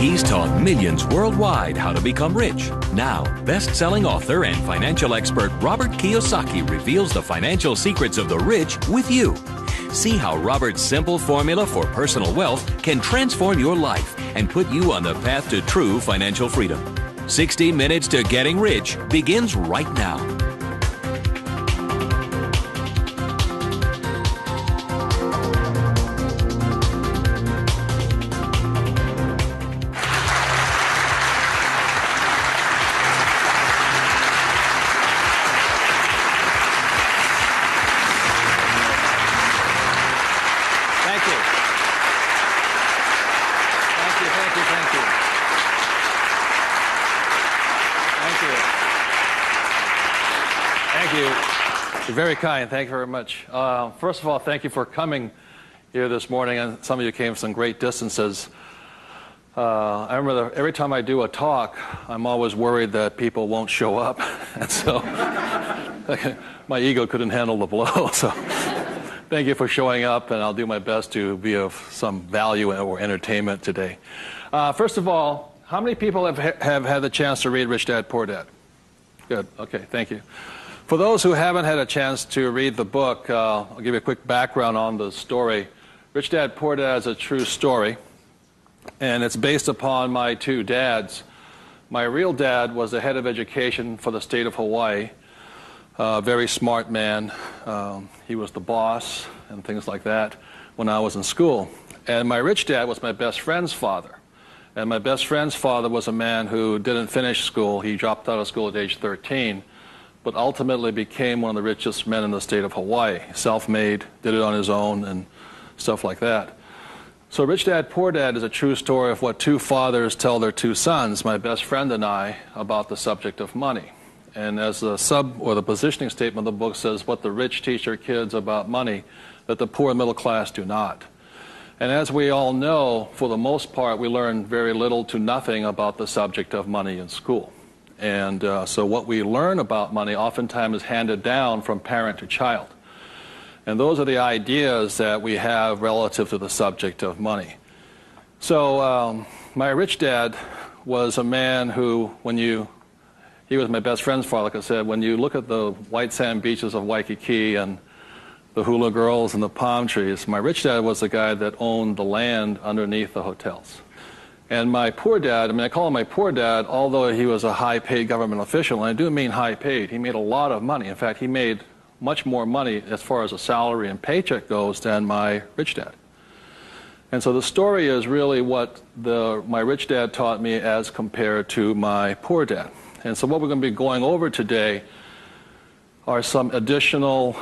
He's taught millions worldwide how to become rich. Now, best-selling author and financial expert Robert Kiyosaki reveals the financial secrets of the rich with you. See how Robert's simple formula for personal wealth can transform your life and put you on the path to true financial freedom. 60 Minutes to Getting Rich begins right now. You're very kind. Thank you very much. First of all, thank you for coming here this morning, and some of you came some great distances. I remember every time I do a talk, I'm always worried that people won't show up, and so my ego couldn't handle the blow. So thank you for showing up, and I'll do my best to be of some value or entertainment today. First of all, how many people have had the chance to read Rich Dad, Poor Dad? Good. Okay, thank you. For those who haven't had a chance to read the book, I'll give you a quick background on the story. Rich Dad, Poor Dad is a true story, and it's based upon my two dads. My real dad was the head of education for the state of Hawaii, a very smart man. He was the boss and things like that when I was in school. And my rich dad was my best friend's father. And my best friend's father was a man who didn't finish school. He dropped out of school at age 13. But ultimately became one of the richest men in the state of Hawaii. Self-made, did it on his own, and stuff like that. So Rich Dad, Poor Dad is a true story of what two fathers tell their two sons, my best friend and I, about the subject of money. And as the the positioning statement of the book says, what the rich teach their kids about money, that the poor and middle class do not. And as we all know, for the most part, we learn very little to nothing about the subject of money in school. And so what we learn about money oftentimes is handed down from parent to child. And those are the ideas that we have relative to the subject of money. So my rich dad was a man who, he was my best friend's father, like I said, when you look at the white sand beaches of Waikiki and the hula girls and the palm trees, my rich dad was the guy that owned the land underneath the hotels. And my poor dad, I call him my poor dad, although he was a high-paid government official, and I do mean high-paid. He made a lot of money. In fact, he made much more money as far as a salary and paycheck goes than my rich dad. And so the story is really what my rich dad taught me as compared to my poor dad. And so what we're going to be going over today are some additional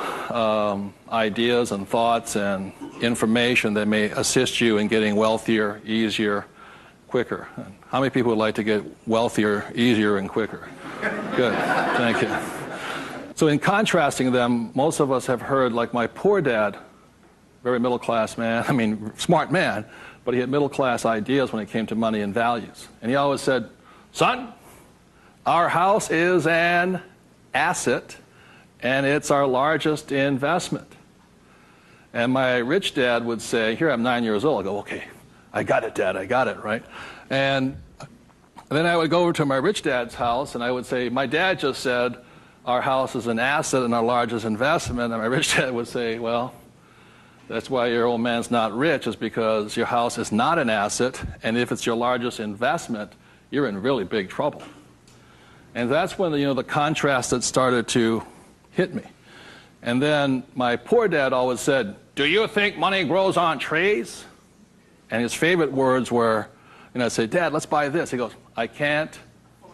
ideas and thoughts and information that may assist you in getting wealthier, easier, quicker. How many people would like to get wealthier, easier, and quicker? Good, thank you. So in contrasting them, most of us have heard, like my poor dad, very middle-class man, smart man, but he had middle-class ideas when it came to money and values. And he always said, son, our house is an asset, and it's our largest investment. And my rich dad would say, here I'm 9 years old, I go, okay, I got it, Dad, I got it, right? And then I would go over to my rich dad's house, and I would say, my dad just said, our house is an asset and our largest investment. And my rich dad would say, well, that's why your old man's not rich, is because your house is not an asset, and if it's your largest investment, you're in really big trouble. And that's when the contrast that started to hit me. And then my poor dad always said, do you think money grows on trees? And his favorite words were, I'd say, Dad, let's buy this. He goes, I can't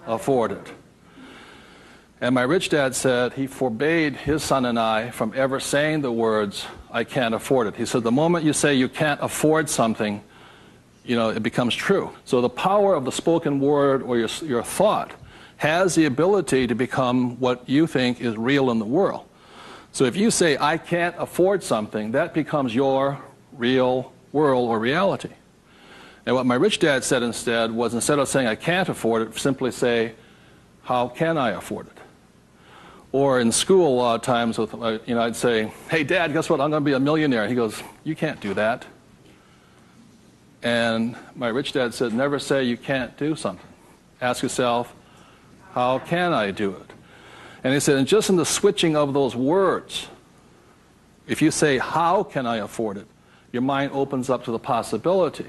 afford it. And my rich dad said he forbade his son and I from ever saying the words, I can't afford it. He said, the moment you say you can't afford something, it becomes true. So the power of the spoken word or your thought has the ability to become what you think is real in the world. So if you say, I can't afford something, that becomes your real world or reality. And what my rich dad said instead was, instead of saying I can't afford it, simply say, how can I afford it? Or in school, a lot of times, I'd say, hey, Dad, guess what? I'm going to be a millionaire. He goes, you can't do that. And my rich dad said, never say you can't do something. Ask yourself, how can I do it? And he said, and just in the switching of those words, if you say, how can I afford it, your mind opens up to the possibility.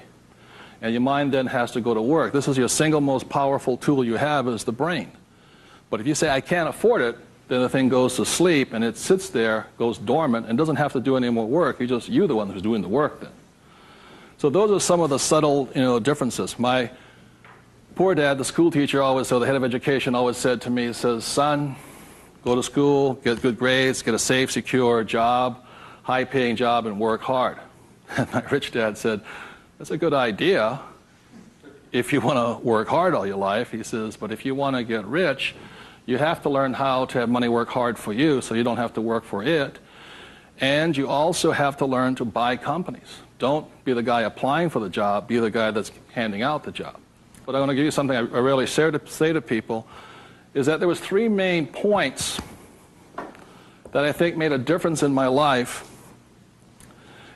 And your mind then has to go to work. This is your single most powerful tool you have is the brain. But if you say, I can't afford it, then the thing goes to sleep and it sits there, goes dormant, and doesn't have to do any more work. You're the one who's doing the work then. So those are some of the subtle, differences. My poor dad, the school teacher the head of education always said to me, he says, son, go to school, get good grades, get a safe, secure job, high-paying job, and work hard. And my rich dad said, that's a good idea if you want to work hard all your life. He says, but if you want to get rich, you have to learn how to have money work hard for you so you don't have to work for it. And you also have to learn to buy companies. Don't be the guy applying for the job, be the guy that's handing out the job. But I want to give you something I rarely say to people, is that there was 3 main points that I think made a difference in my life.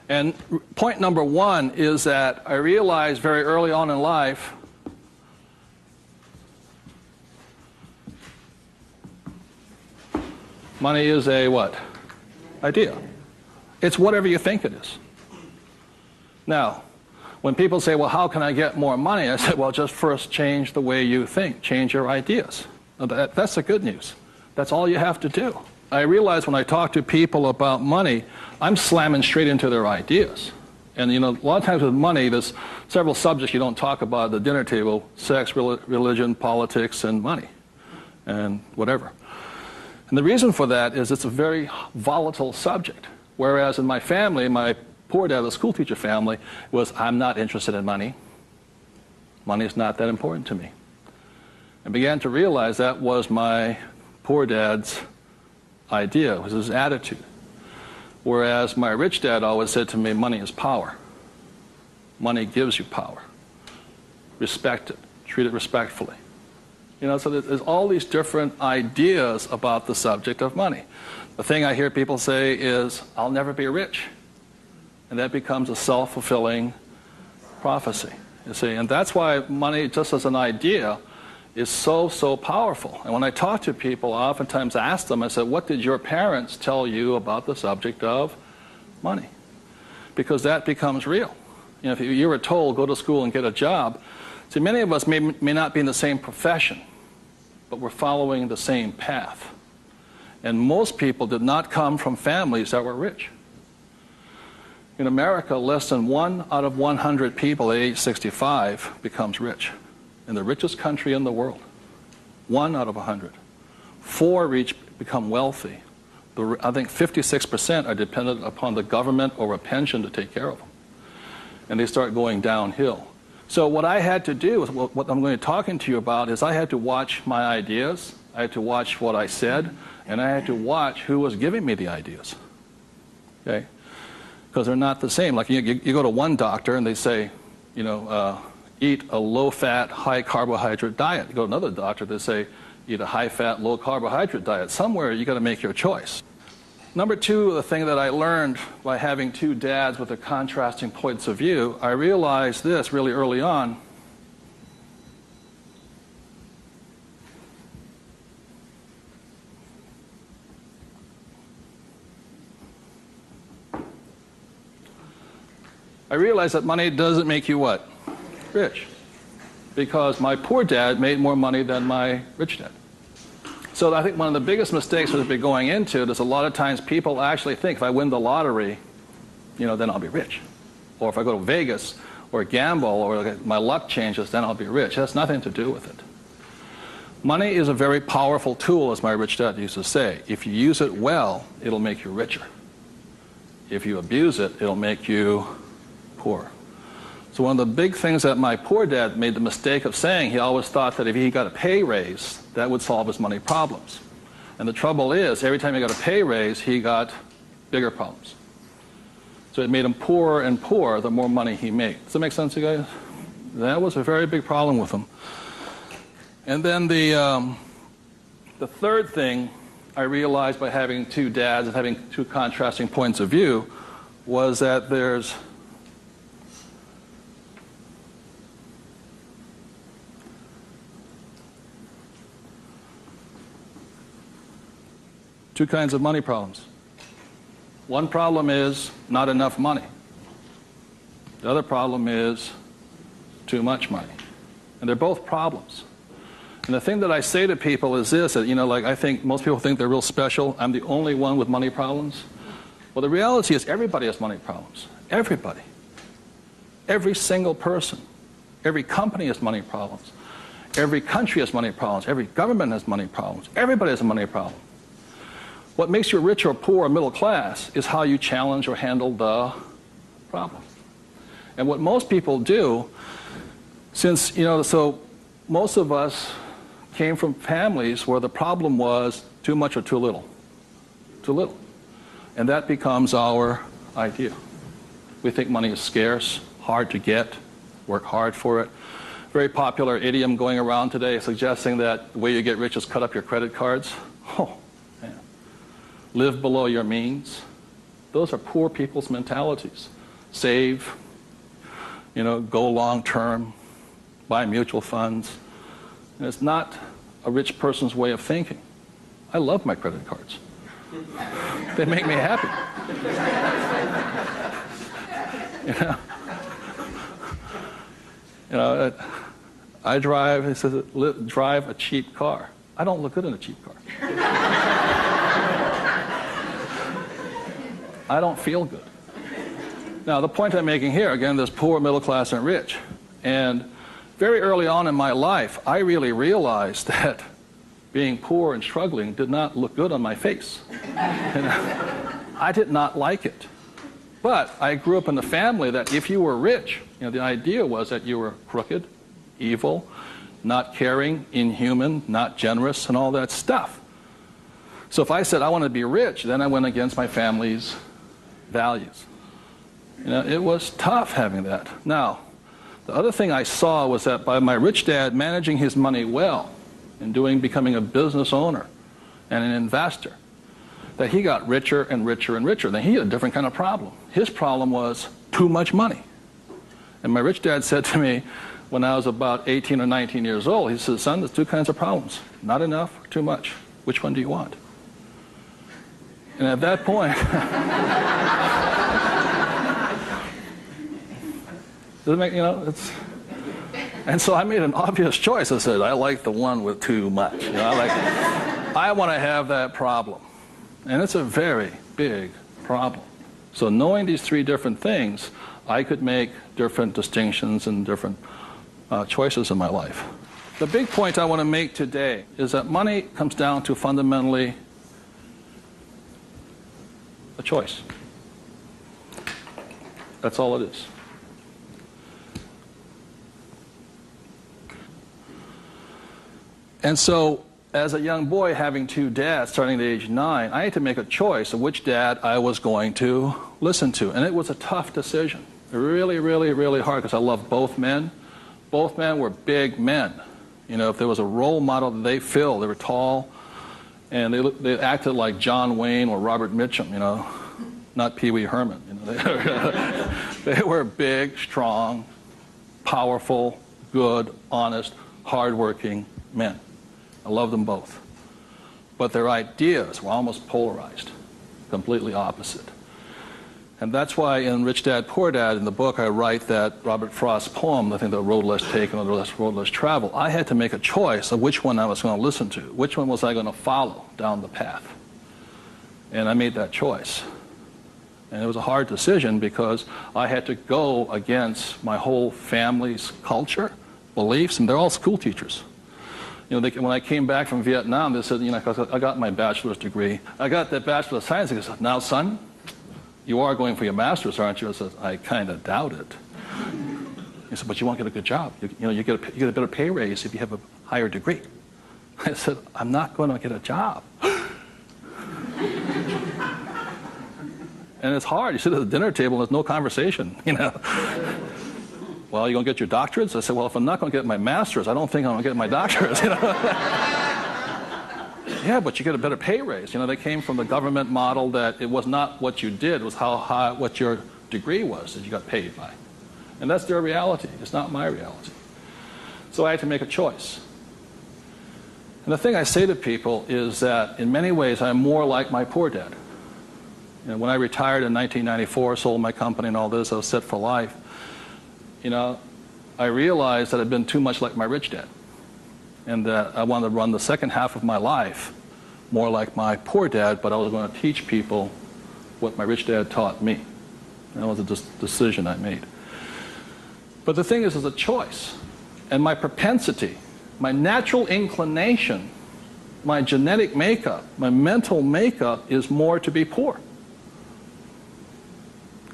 And point number 1 is that I realized very early on in life money is a what? Idea. It's whatever you think it is. Now, when people say, well, how can I get more money? I say, well, just first change the way you think. Change your ideas. That's the good news. That's all you have to do. I realize when I talk to people about money, I'm slamming straight into their ideas. And a lot of times with money, there's several subjects you don't talk about at the dinner table: sex, religion, politics, and money, and whatever. And the reason for that is it's a very volatile subject. Whereas in my family, my poor dad, the school teacher family, was, I'm not interested in money. Money is not that important to me. I began to realize that was my poor dad's idea, was his attitude. Whereas my rich dad always said to me, money is power. Money gives you power. Respect it. Treat it respectfully. So there's all these different ideas about the subject of money. The thing I hear people say is, I'll never be rich. And that becomes a self-fulfilling prophecy, you see. And that's why money, just as an idea, is so powerful. And when I talk to people, I oftentimes ask them, I said, what did your parents tell you about the subject of money? Because that becomes real. If you were told, go to school and get a job, see, many of us may not be in the same profession, but we're following the same path. And most people did not come from families that were rich. In America, less than 1 out of 100 people at age 65 becomes rich. In the richest country in the world. 1 out of 100. 4 become wealthy. I think 56% are dependent upon the government or a pension to take care of them. And they start going downhill. So what I had to do, what I'm going to be talking to you about, is I had to watch my ideas, I had to watch what I said, and I had to watch who was giving me the ideas. Okay? Because they're not the same. Like you go to one doctor and they say, eat a low-fat, high-carbohydrate diet. You go to another doctor, they say, eat a high-fat, low-carbohydrate diet. Somewhere you got to make your choice. Number 2, the thing that I learned by having 2 dads with their contrasting points of view, I realized this really early on. I realized that money doesn't make you what? Rich. Because my poor dad made more money than my rich dad. So I think one of the biggest mistakes we've been going into is a lot of times people actually think if I win the lottery, then I'll be rich. Or if I go to Vegas or gamble or my luck changes, then I'll be rich. It has nothing to do with it. Money is a very powerful tool, as my rich dad used to say. If you use it well, it'll make you richer. If you abuse it, it'll make you poor. So one of the big things that my poor dad made the mistake of saying, he always thought that if he got a pay raise, that would solve his money problems. And the trouble is, every time he got a pay raise, he got bigger problems. So it made him poorer and poorer the more money he made. Does that make sense, you guys? That was a very big problem with him. And then the third thing I realized by having 2 dads and having 2 contrasting points of view was that there's Two kinds of money problems. One problem is not enough money. The other problem is too much money. And they're both problems. And the thing that I say to people is this, that, like I think most people think they're real special. I'm the only one with money problems. Well, the reality is everybody has money problems. Everybody. Every single person. Every company has money problems. Every country has money problems. Every government has money problems. Everybody has a money problem. What makes you rich or poor or middle class is how you challenge or handle the problem. And what most people do, since, so most of us came from families where the problem was too much or too little. Too little. And that becomes our idea. We think money is scarce, hard to get, work hard for it. Very popular idiom going around today suggesting that the way you get rich is cut up your credit cards. Oh, man. Live below your means. Those are poor people's mentalities. Save, go long term, buy mutual funds. And it's not a rich person's way of thinking. I love my credit cards. They make me happy. I drive, it says, drive a cheap car. I don't look good in a cheap car. I don't feel good. Now, the point I'm making here, again, there's poor, middle class, and rich. And very early on in my life, I really realized that being poor and struggling did not look good on my face. I did not like it. But I grew up in a family that if you were rich, the idea was that you were crooked, evil, not caring, inhuman, not generous, and all that stuff. So if I said I want to be rich, then I went against my family's values. It was tough having that. Now, the other thing I saw was that by my rich dad managing his money well and becoming a business owner and an investor, that he got richer and richer and richer. Then he had a different kind of problem. His problem was too much money. And my rich dad said to me when I was about 18 or 19 years old, he said, son, there's two kinds of problems. Not enough or too much. Which one do you want? And at that point, does it make, and so I made an obvious choice. I said, I like the one with too much. I want to have that problem. And it's a very big problem. So knowing these three different things, I could make different distinctions and different choices in my life. The big point I want to make today is that money comes down to fundamentally a choice. That's all it is. And so, as a young boy having two dads starting at age 9, I had to make a choice of which dad I was going to listen to. And it was a tough decision. Really, really, really hard because I loved both men. Both men were big men. If there was a role model that they filled, they were tall, and they acted like John Wayne or Robert Mitchum, not Pee Wee Herman. They were big, strong, powerful, good, honest, hardworking men. I love them both. But their ideas were almost polarized, completely opposite. And that's why in Rich Dad, Poor Dad, in the book, I write that Robert Frost's poem, I think The Road Less Taken or The Road Less Traveled, I had to make a choice of which one I was going to listen to. Which one was I going to follow down the path? And I made that choice. And it was a hard decision because I had to go against my whole family's culture, beliefs, and they're all school teachers. When I came back from Vietnam, they said, I got my bachelor's degree. I got that Bachelor of Science. They said, now, son, you are going for your master's, aren't you? I said, I kind of doubt it. He said, but you won't get a good job. You get a better pay raise if you have a higher degree. I said, I'm not going to get a job. And it's hard. You sit at the dinner table and there's no conversation, Well, you going to get your doctorates? I said, well, if I'm not going to get my master's, I don't think I'm going to get my doctorates. Yeah, but you get a better pay raise. They came from the government model that it was not what you did, it was what your degree was that you got paid by. And that's their reality. It's not my reality. So I had to make a choice. And the thing I say to people is that in many ways I'm more like my poor dad. You know, when I retired in 1994, sold my company and all this, I was set for life. You know, I realized that I'd been too much like my rich dad, and that I wanted to run the second half of my life more like my poor dad, but I was going to teach people what my rich dad taught me. That was a decision I made. But the thing is, it's a choice. And my propensity, my natural inclination, my genetic makeup, my mental makeup is more to be poor.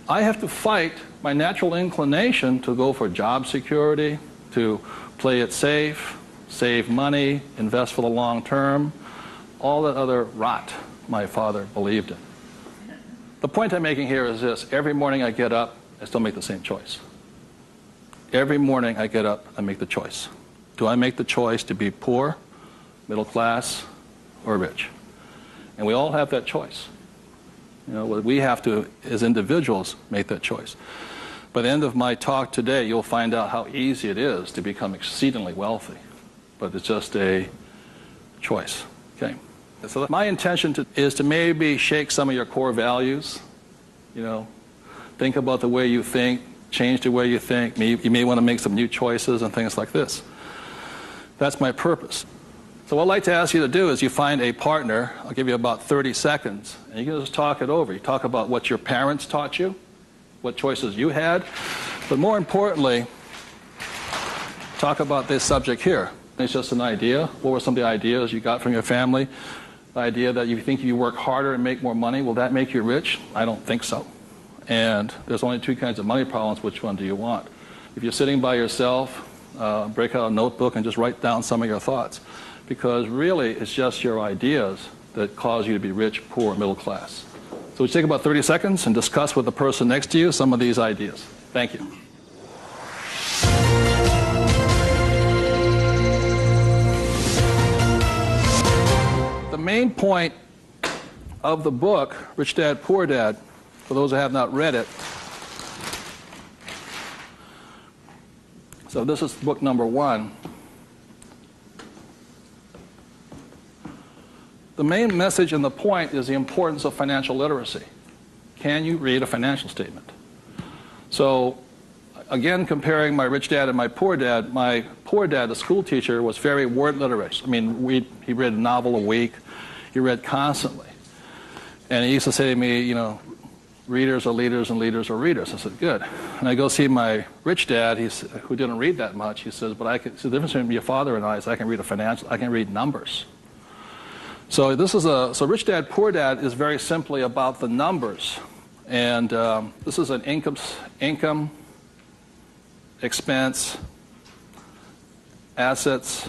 I have to fight my natural inclination to go for job security, to play it safe, save money, invest for the long term, all that other rot my father believed in. The point I'm making here is this: every morning I get up, I still make the same choice. Every morning I get up, I make the choice. Do I make the choice to be poor, middle class, or rich? And we all have that choice. You know, we have to, as individuals, make that choice. By the end of my talk today, you'll find out how easy it is to become exceedingly wealthy. But it's just a choice. Okay. So my intention is to maybe shake some of your core values. You know, think about the way you think, change the way you think. You may want to make some new choices and things like this. That's my purpose. So what I'd like to ask you to do is you find a partner. I'll give you about 30 seconds, and you can just talk it over. You talk about what your parents taught you, what choices you had, but more importantly, talk about this subject here. It's just an idea. What were some of the ideas you got from your family? The idea that you think you work harder and make more money, will that make you rich? I don't think so. And there's only two kinds of money problems. Which one do you want? If you're sitting by yourself, break out a notebook and just write down some of your thoughts. Because really, it's just your ideas that cause you to be rich, poor, middle class. So we take about 30 seconds and discuss with the person next to you some of these ideas. Thank you. The main point of the book, Rich Dad, Poor Dad, for those who have not read it, so this is book number 1. The main message and the point is the importance of financial literacy. Can you read a financial statement? So, again, comparing my rich dad and my poor dad, the school teacher, was very word literate. I mean, he read a novel a week. He read constantly. And he used to say to me, you know, readers are leaders and leaders are readers. I said, good. And I go see my rich dad, who didn't read that much. He says, but the difference between your father and I is I can read numbers. So so Rich Dad, Poor Dad is very simply about the numbers. And this is an income, expense, assets,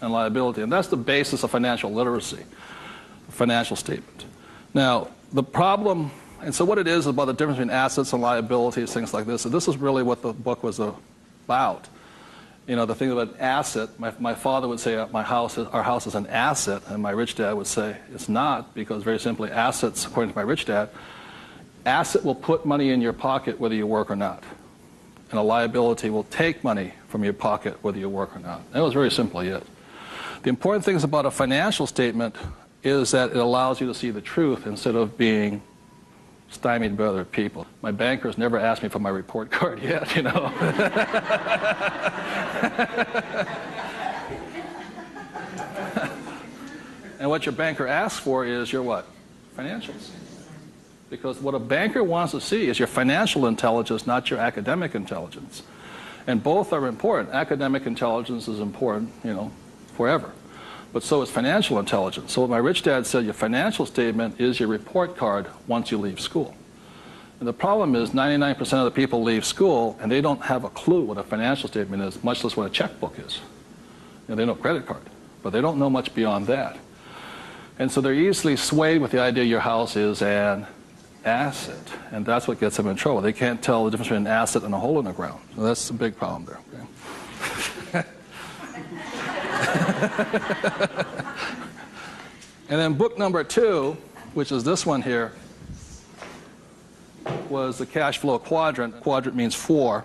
and liability. And that's the basis of financial literacy, a financial statement. Now, the problem, and so what it is about the difference between assets and liabilities, things like this, and this is really what the book was about. You know, the thing about asset, my father would say our house is an asset, and my rich dad would say it's not, because very simply assets, according to my rich dad, asset will put money in your pocket whether you work or not. And a liability will take money from your pocket whether you work or not. That was very simply it. The important things about a financial statement is that it allows you to see the truth instead of being stymied by other people. My bankers never asked me for my report card yet, you know. And what your banker asks for is your what? Financials. Because what a banker wants to see is your financial intelligence, not your academic intelligence. And both are important. Academic intelligence is important, you know, forever. But so is financial intelligence. So what my rich dad said, your financial statement is your report card once you leave school. And the problem is 99% of the people leave school and they don't have a clue what a financial statement is, much less what a checkbook is. You know, they know credit card, but they don't know much beyond that. And so they're easily swayed with the idea your house is an asset, and that's what gets them in trouble. They can't tell the difference between an asset and a hole in the ground. So that's a big problem there. Okay? And then book number 2, which is this one here, was the cash flow quadrant. Quadrant means 4.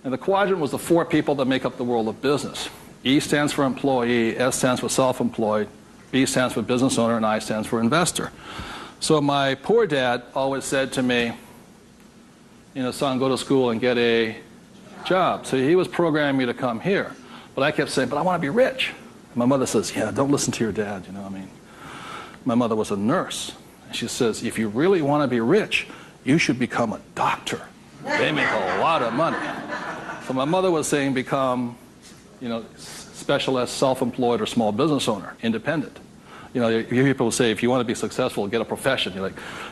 And the quadrant was the 4 people that make up the world of business. E stands for employee, S stands for self-employed, B stands for business owner, and I stands for investor. So my poor dad always said to me, son, go to school and get a job. So he was programming me to come here. But I kept saying, but I want to be rich. And my mother says, yeah, don't listen to your dad, My mother was a nurse. And she says, if you really want to be rich, you should become a doctor. They make a lot of money. So my mother was saying become, specialist, self-employed, or small business owner, independent. You hear people say, if you want to be successful, get a profession.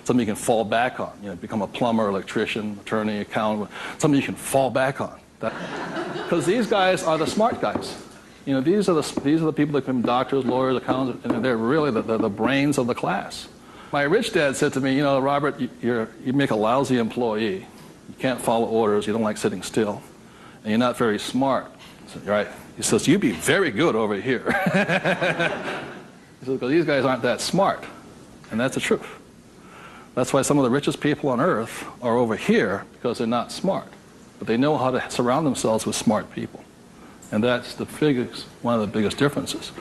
Something you can fall back on. Become a plumber, electrician, attorney, accountant, something you can fall back on. Because these guys are the smart guys. These are the people that become doctors, lawyers, accountants, and they're really the brains of the class. My rich dad said to me, Robert, you make a lousy employee. You can't follow orders. You don't like sitting still. And you're not very smart. I said, right. He says, you'd be very good over here. He says, because these guys aren't that smart. And that's the truth. That's why some of the richest people on earth are over here, because they're not smart. But they know how to surround themselves with smart people. And that's one of the biggest differences.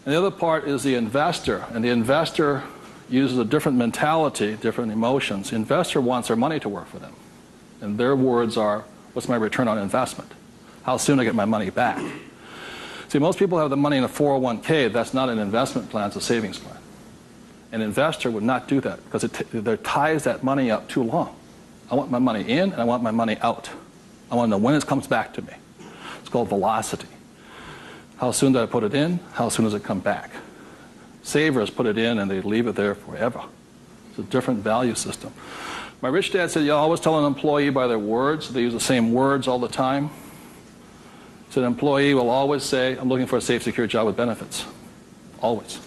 And the other part is the investor. And the investor uses a different mentality, different emotions. The investor wants their money to work for them. And their words are, what's my return on investment? How soon I get my money back? See, most people have the money in a 401k. That's not an investment plan, it's a savings plan. An investor would not do that because it ties that money up too long. I want my money in and I want my money out. I want to know when it comes back to me. It's called velocity. How soon do I put it in? How soon does it come back? Savers put it in and they leave it there forever. It's a different value system. My rich dad said, you always tell an employee by their words. They use the same words all the time. So an employee will always say, I'm looking for a safe, secure job with benefits. Always.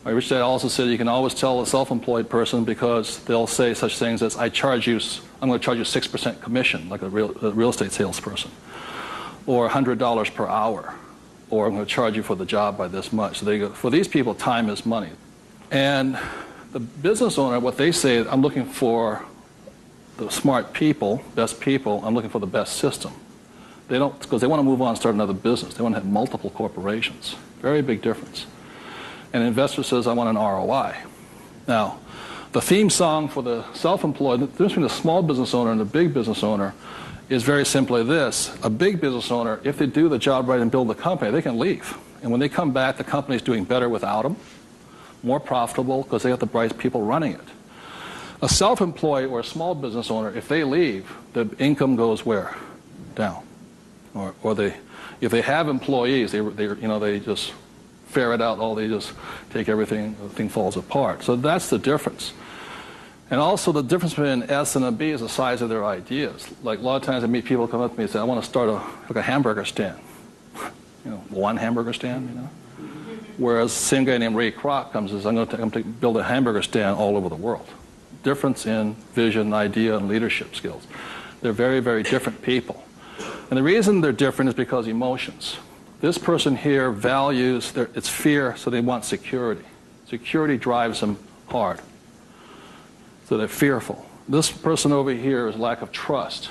My rich dad also said you can always tell a self-employed person because they'll say such things as, I'm going to charge you 6% commission, like a real estate salesperson, or $100 per hour, or I'm going to charge you for the job by this much. So they go, for these people, time is money. And the business owner, what they say, I'm looking for the smart people, best people, I'm looking for the best system. They don't, because they want to move on and start another business. They want to have multiple corporations. Very big difference. And an investor says, I want an ROI. Now, the theme song for the self-employed, the difference between the small business owner and the big business owner is very simply this. A big business owner, if they do the job right and build the company, they can leave. And when they come back, the company's doing better without them, more profitable because they have the bright people running it. A self-employed or a small business owner, if they leave, the income goes where? Down. Or if they have employees, they just ferret out they just take everything falls apart. So that's the difference. And also the difference between an S and a B is the size of their ideas. Like a lot of times I meet people come up to me and say, I want to start a hamburger stand. One hamburger stand, Whereas the same guy named Ray Kroc comes and says, I'm going to build a hamburger stand all over the world. Difference in vision, idea, and leadership skills. They're very, very different people. And the reason they're different is because emotions. This person here values, it's fear, so they want security. Security drives them hard. So they're fearful. This person over here is lack of trust.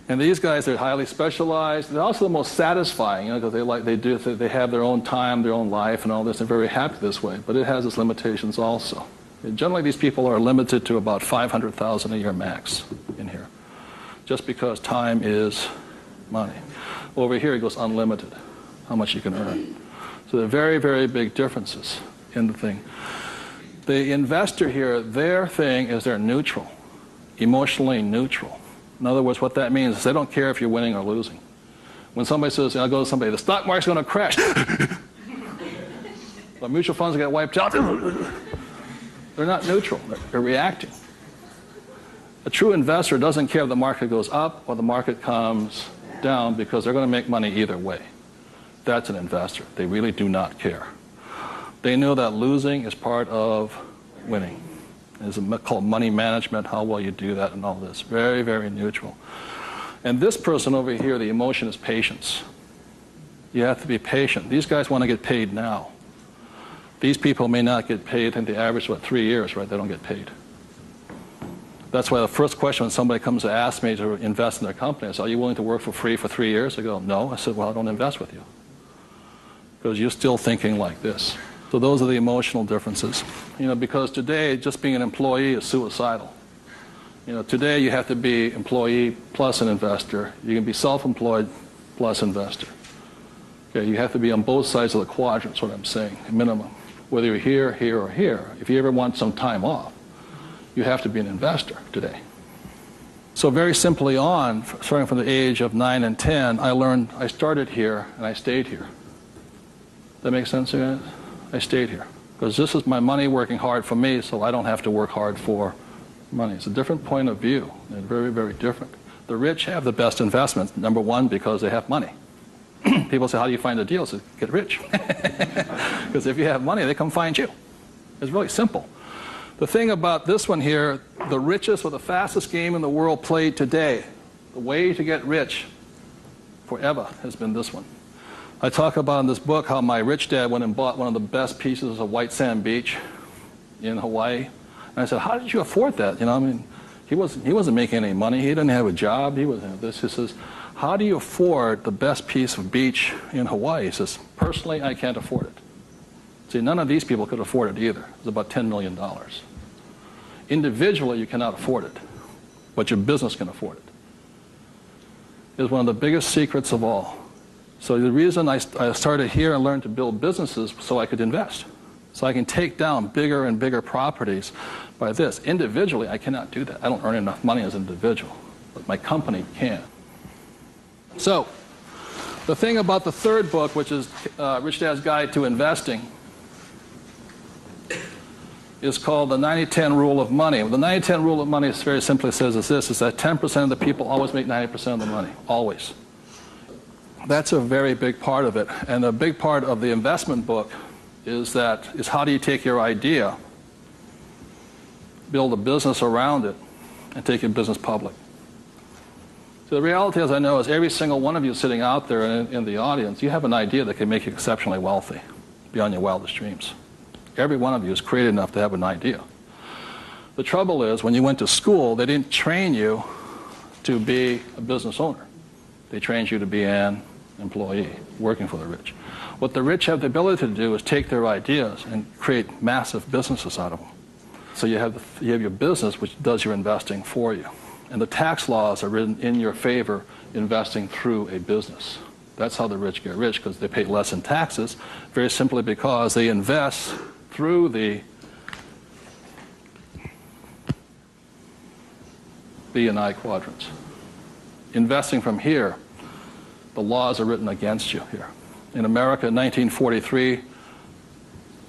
And these guys, they're highly specialized. They're also the most satisfying, because they have their own time, their own life, and all this. They're very happy this way, but it has its limitations also. And generally, these people are limited to about $500,000 a year max in here, just because time is money. Over here, it goes unlimited, how much you can earn. So there are very, very big differences in the thing. The investor here, their thing is they're neutral, emotionally neutral. In other words, what that means is they don't care if you're winning or losing. When somebody says, I'll go to somebody, the stock market's going to crash. The mutual funds get wiped out. They're not neutral. They're reacting. A true investor doesn't care if the market goes up or the market comes down because they're going to make money either way. That's an investor. They really do not care. They know that losing is part of winning. It's called money management, how well you do that and all this. Very, very neutral. And this person over here, the emotion is patience. You have to be patient. These guys want to get paid now. These people may not get paid, I think the average is 3 years, right? They don't get paid. That's why the first question when somebody comes to ask me to invest in their company is, are you willing to work for free for 3 years? I go, no. I said, well, I don't invest with you. Because you're still thinking like this. So those are the emotional differences. Because today, just being an employee is suicidal. Today you have to be employee plus an investor. You can be self-employed plus investor. Okay, you have to be on both sides of the quadrant, is what I'm saying, minimum. Whether you're here, here, or here. If you ever want some time off, you have to be an investor today. So very simply on, starting from the age of 9 and 10, I started here and I stayed here. That makes sense, you guys? I stayed here. Because this is my money working hard for me, so I don't have to work hard for money. It's a different point of view, and very, very different. The rich have the best investments, number one, because they have money. People say, how do you find the deals? I say, get rich. Because if you have money, they come find you. It's really simple. The thing about this one here, the richest or the fastest game in the world played today, the way to get rich forever has been this one. I talk about in this book how my rich dad went and bought one of the best pieces of white sand beach in Hawaii. And I said, how did you afford that? He wasn't making any money. He didn't have a job. He wasn't this. He says, how do you afford the best piece of beach in Hawaii? He says, personally, I can't afford it. See, none of these people could afford it either. It was about $10 million. Individually, you cannot afford it, but your business can afford it. It's one of the biggest secrets of all. So the reason I started here and learned to build businesses so I could invest. So I can take down bigger and bigger properties by this. Individually, I cannot do that. I don't earn enough money as an individual, but my company can. So the thing about the third book, which is Rich Dad's Guide to Investing, is called the 90-10 Rule of Money. The 90-10 Rule of Money very simply says is this, is that 10% of the people always make 90% of the money, always. That's a very big part of it. And a big part of the investment book is how do you take your idea, build a business around it, and take your business public. So the reality, as I know, is every single one of you sitting out there in the audience, you have an idea that can make you exceptionally wealthy beyond your wildest dreams. Every one of you is creative enough to have an idea. The trouble is, when you went to school, they didn't train you to be a business owner. They trained you to be an employee, working for the rich. What the rich have the ability to do is take their ideas and create massive businesses out of them. So you have your business, which does your investing for you. And the tax laws are written in your favor, investing through a business. That's how the rich get rich, because they pay less in taxes, very simply because they invest through the B and I quadrants. Investing from here, the laws are written against you here. In America, 1943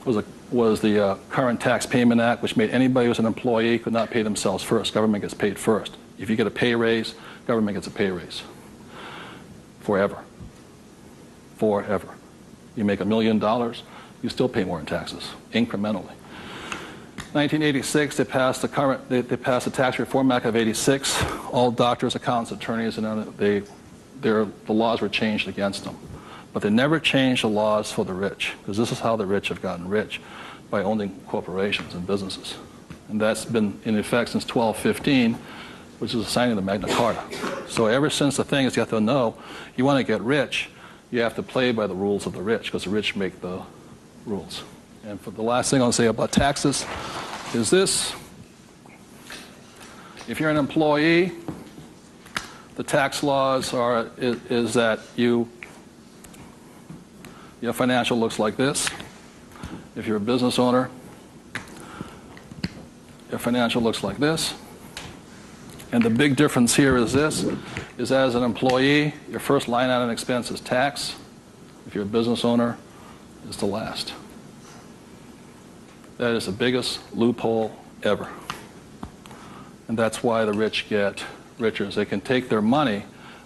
was the Current Tax Payment Act, which made anybody who was an employee could not pay themselves first. Government gets paid first. If you get a pay raise, government gets a pay raise. Forever. Forever. You make $1 million, you still pay more in taxes, incrementally. 1986, they passed the Tax Reform Act of '86. All doctors, accountants, attorneys, and the laws were changed against them. But they never changed the laws for the rich, because this is how the rich have gotten rich, by owning corporations and businesses. And that's been in effect since 1215, which is the signing of the Magna Carta. So ever since the thing is, you have to know, you want to get rich, you have to play by the rules of the rich, because the rich make the rules. And for the last thing I'll say about taxes is this. If you're an employee, the tax laws is that your financial looks like this. If you're a business owner, your financial looks like this. And the big difference here is this, is as an employee, your first line item expense is tax. If you're a business owner, it's the last. That is the biggest loophole ever. And that's why the rich get richer. Is they can take their money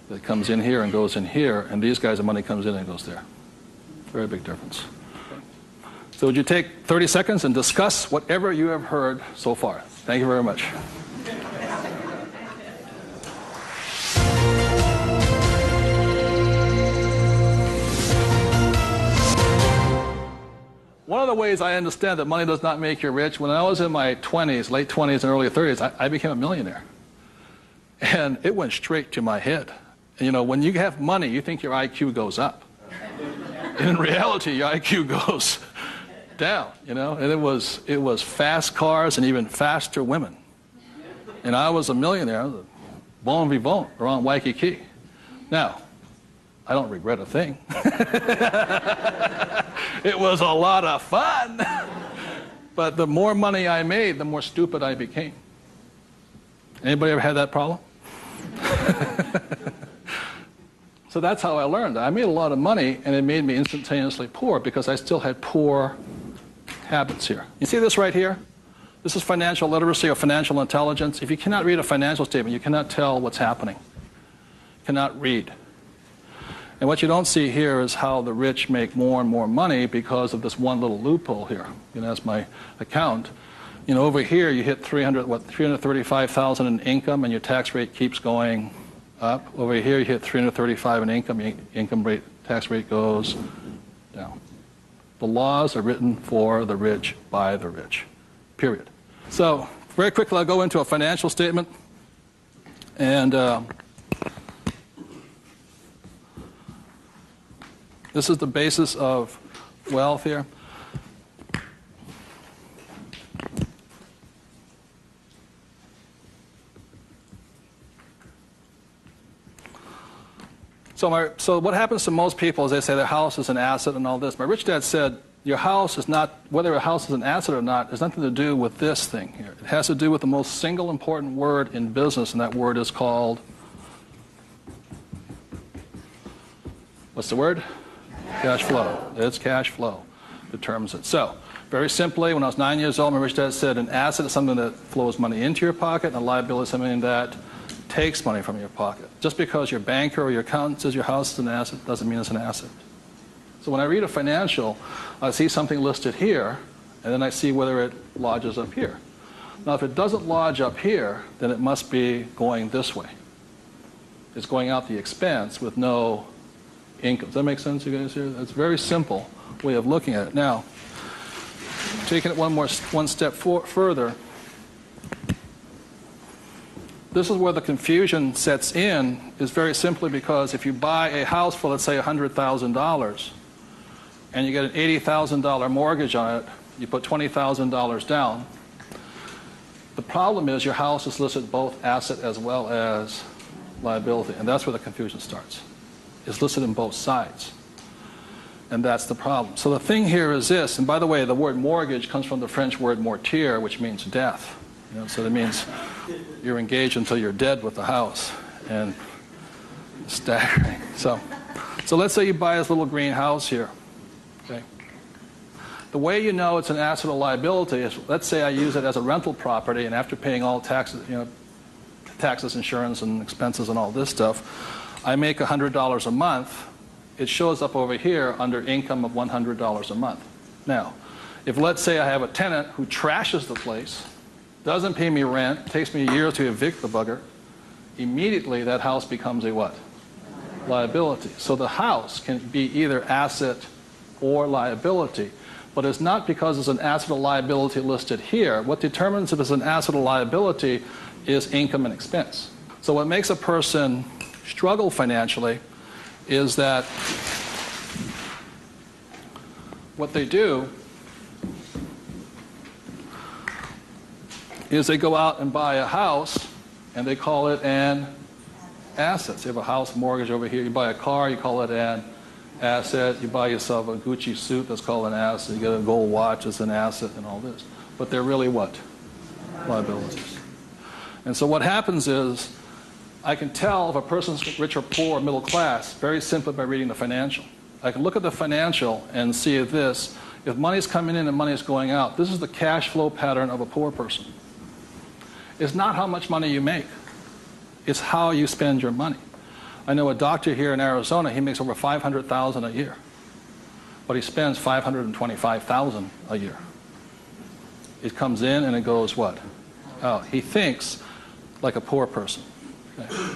that comes in here and goes in here, and these guys' money comes in and goes there. Very big difference. So would you take 30 seconds and discuss whatever you have heard so far? Thank you very much. One of the ways I understand that money does not make you rich, when I was in my 20s, late 20s and early 30s, I became a millionaire. And it went straight to my head. And you know, when you have money, you think your IQ goes up. And in reality, your IQ goes down, you know. And it was fast cars and even faster women. And I was a millionaire. I was a bon vivant around Waikiki. Now, I don't regret a thing. It was a lot of fun. But the more money I made, the more stupid I became. Anybody ever had that problem? So that's how I learned. I made a lot of money, and it made me instantaneously poor because I still had poor habits here. You see this right here? This is financial literacy or financial intelligence. If you cannot read a financial statement, you cannot tell what's happening. You cannot read. And what you don't see here is how the rich make more and more money because of this one little loophole here. You know, that's my account. You know, over here you hit 335,000 in income, and your tax rate keeps going up. Over here you hit 335 in income, tax rate goes down. The laws are written for the rich by the rich. Period. So very quickly I'll go into a financial statement, and this is the basis of wealth here. So what happens to most people is they say their house is an asset and all this. My rich dad said, your house is not, whether a house is an asset or not, has nothing to do with this thing here. It has to do with the most single important word in business, and that word is called, what's the word? Cash flow. It's cash flow determines it. So, very simply, when I was 9 years old, my rich dad said an asset is something that flows money into your pocket, and a liability is something that takes money from your pocket. Just because your banker or your accountant says your house is an asset doesn't mean it's an asset. So when I read a financial, I see something listed here, and then I see whether it lodges up here. Now, if it doesn't lodge up here, then it must be going this way. It's going out the expense with no income. Does that make sense, you guys here? That's a very simple way of looking at it. Now, taking it one step further, this is where the confusion sets in, is very simply because if you buy a house for, let's say, $100,000, and you get an $80,000 mortgage on it, you put $20,000 down, the problem is your house is listed both asset as well as liability, and that's where the confusion starts. It's listed in both sides, and that's the problem. So the thing here is this, and by the way, the word mortgage comes from the French word mortir, which means death. You know, so that means you're engaged until you're dead with the house, and staggering. So let's say you buy this little green house here. Okay. The way you know it's an asset or liability is, let's say I use it as a rental property, and after paying all taxes, you know, taxes, insurance, and expenses, and all this stuff, I make $100 a month. It shows up over here under income of $100 a month. Now, if let's say I have a tenant who trashes the place, doesn't pay me rent, takes me a year to evict the bugger, immediately that house becomes a what? Liability. So the house can be either asset or liability, but it's not because it's an asset or liability listed here. What determines if it's an asset or liability is income and expense. So what makes a person struggle financially is that what they do is they go out and buy a house, and they call it an asset. So you have a house mortgage over here. You buy a car, you call it an asset. You buy yourself a Gucci suit, that's called an asset. You get a gold watch, it's an asset, and all this. But they're really what? Liabilities. And so what happens is, I can tell if a person's rich or poor or middle class very simply by reading the financial. I can look at the financial and see this. If money's coming in and money's going out, this is the cash flow pattern of a poor person. It's not how much money you make. It's how you spend your money. I know a doctor here in Arizona, he makes over $500,000 a year. But he spends $525,000 a year. It comes in and it goes what? Out. He thinks like a poor person. Okay.